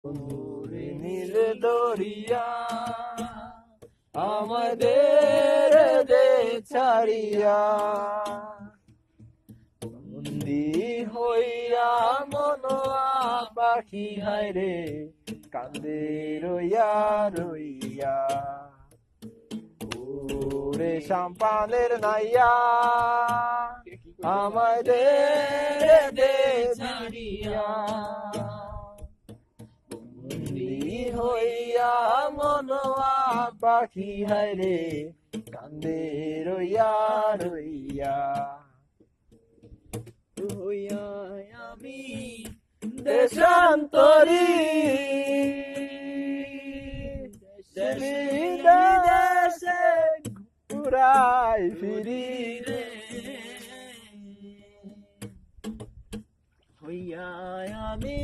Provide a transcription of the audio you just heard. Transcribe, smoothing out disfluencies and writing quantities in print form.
ওরে নীল দরিয়া আমাদের দে ছাড়িয়া, বন্দি হইয়া মনোয়া পাখি হায় রে কান্দে রইয়া রইয়া। ওরে সাম্পানের নাইয়া আমাদের দে ছাড়িয়া, বন্দি হইয়া মনোয়া পাখি হায় রে কান্দে রইয়া রইয়া। হইয়া আমি দেশান্তরী, দেশে ঘুরাই ফিরি রে, হইয়া আমি